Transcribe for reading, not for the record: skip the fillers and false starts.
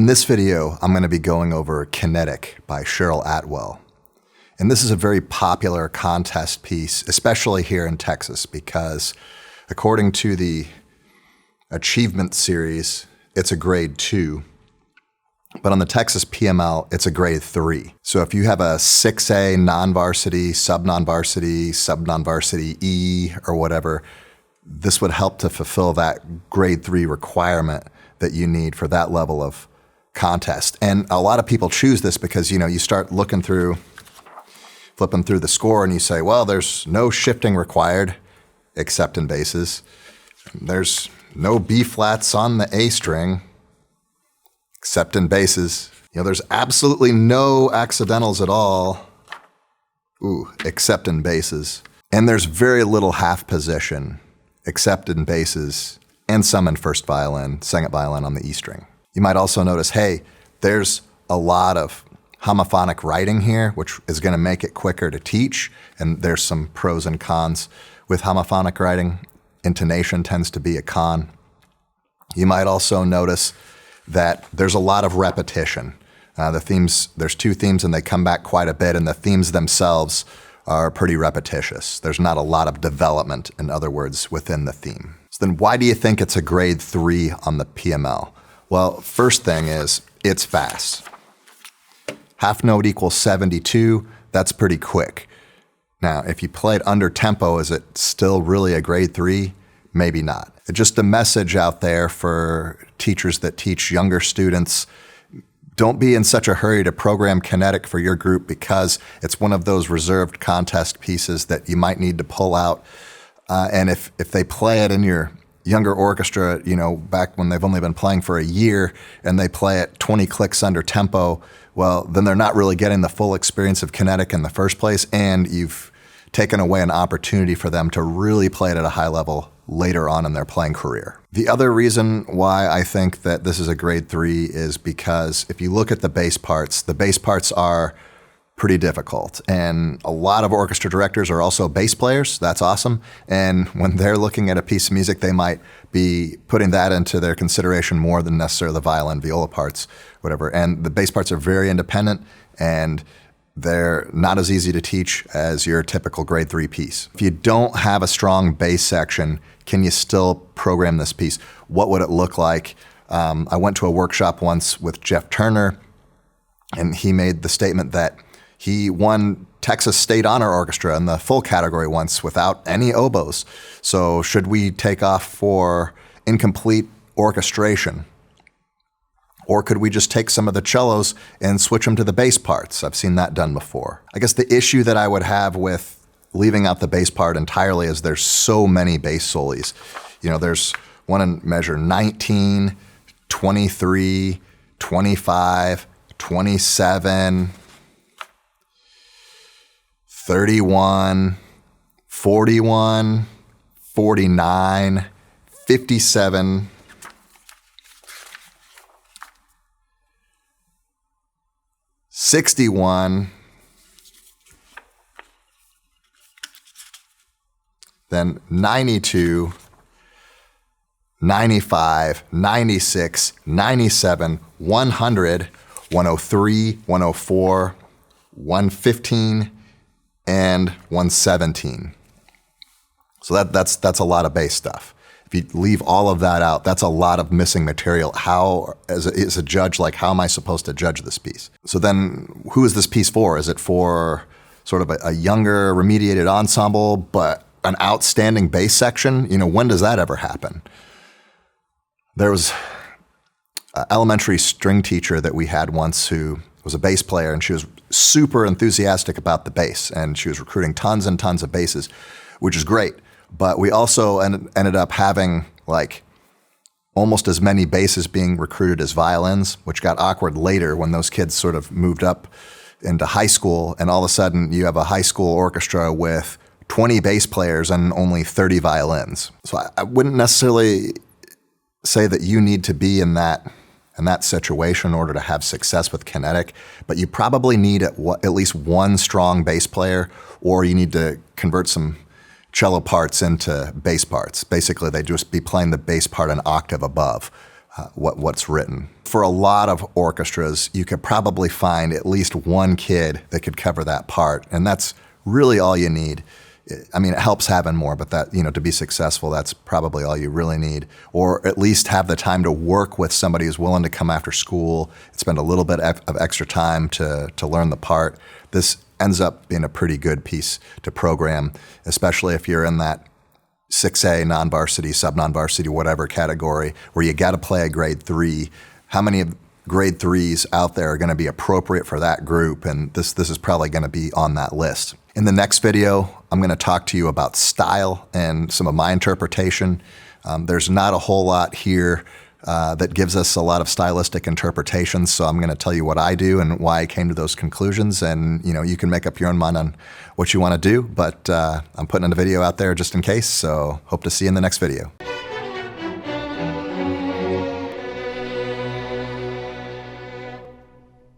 In this video, I'm going to be going over Kinetic by Cheryl Atwell. And this is a very popular contest piece, especially here in Texas, because according to the Achievement Series, it's a grade 2. But on the Texas PML, it's a grade 3. So if you have a 6A non-varsity, sub-non-varsity E, or whatever, this would help to fulfill that grade 3 requirement that you need for that level of contest. And a lot of people choose this because, you start flipping through the score and you say, well, there's no shifting required except in basses. There's no B flats on the A string except in basses. There's absolutely no accidentals at all, except in basses. And there's very little half position except in basses and some in first violin, second violin on the E string. You might also notice, hey, there's a lot of homophonic writing here, which is going to make it quicker to teach. And there's some pros and cons with homophonic writing. Intonation tends to be a con. You might also notice that there's a lot of repetition. There's 2 themes and they come back quite a bit, and the themes themselves are pretty repetitious. There's not a lot of development, in other words, within the theme. So then why do you think it's a grade 3 on the PML? Well, first thing is, it's fast. Half note equals 72, that's pretty quick. Now, if you play it under tempo, is it still really a grade 3? Maybe not. It's just a message out there for teachers that teach younger students. Don't be in such a hurry to program Kinetic for your group, because it's one of those reserved contest pieces that you might need to pull out. And if they play it in your younger orchestra, back when they've only been playing for a year, and they play it 20 clicks under tempo, well, then they're not really getting the full experience of Kinetic in the first place, and you've taken away an opportunity for them to really play it at a high level later on in their playing career. The other reason why I think that this is a grade 3 is because if you look at the bass parts are pretty difficult. And a lot of orchestra directors are also bass players. That's awesome. And when they're looking at a piece of music, they might be putting that into their consideration more than necessarily the violin, viola parts, whatever. And the bass parts are very independent, and they're not as easy to teach as your typical grade 3 piece. If you don't have a strong bass section, can you still program this piece? What would it look like? I went to a workshop once with Jeff Turner, and he made the statement that he won Texas State Honor Orchestra in the full category once without any oboes. So should we take off for incomplete orchestration? Or could we just take some of the cellos and switch them to the bass parts? I've seen that done before. I guess the issue that I would have with leaving out the bass part entirely is there's so many bass solis. There's one in measure 19, 23, 25, 27, 31, 41, 49, 57, 61, then 92, 95, 96, 97, 100, 103, 104, 115, and 117. So that's a lot of bass stuff. If you leave all of that out, that's a lot of missing material. How, as a judge, how am I supposed to judge this piece? So then who is this piece for? Is it for sort of a younger remediated ensemble, but an outstanding bass section? When does that ever happen? There was an elementary string teacher that we had once who was a bass player, and she was super enthusiastic about the bass, and she was recruiting tons and tons of basses, which is great. But we also ended up having almost as many basses being recruited as violins, which got awkward later when those kids sort of moved up into high school, and all of a sudden you have a high school orchestra with 20 bass players and only 30 violins. So I wouldn't necessarily say that you need to be in that situation in order to have success with Kinetic, but you probably need at least one strong bass player, or you need to convert some cello parts into bass parts. Basically, they just be playing the bass part an octave above. what's written. For a lot of orchestras, you could probably find at least one kid that could cover that part, and that's really all you need. I mean, it helps having more, but that, to be successful, that's probably all you really need. Or at least have the time to work with somebody who's willing to come after school and spend a little bit of extra time to learn the part. This ends up being a pretty good piece to program, especially if you're in that 6A, non-varsity, sub-non-varsity, whatever category, where you got to play a grade 3. How many grade 3s out there are going to be appropriate for that group? And this is probably going to be on that list. In the next video, I'm going to talk to you about style and some of my interpretation. There's not a whole lot here that gives us a lot of stylistic interpretations, so I'm going to tell you what I do and why I came to those conclusions, and you can make up your own mind on what you want to do, but I'm putting a video out there just in case, so hope to see you in the next video.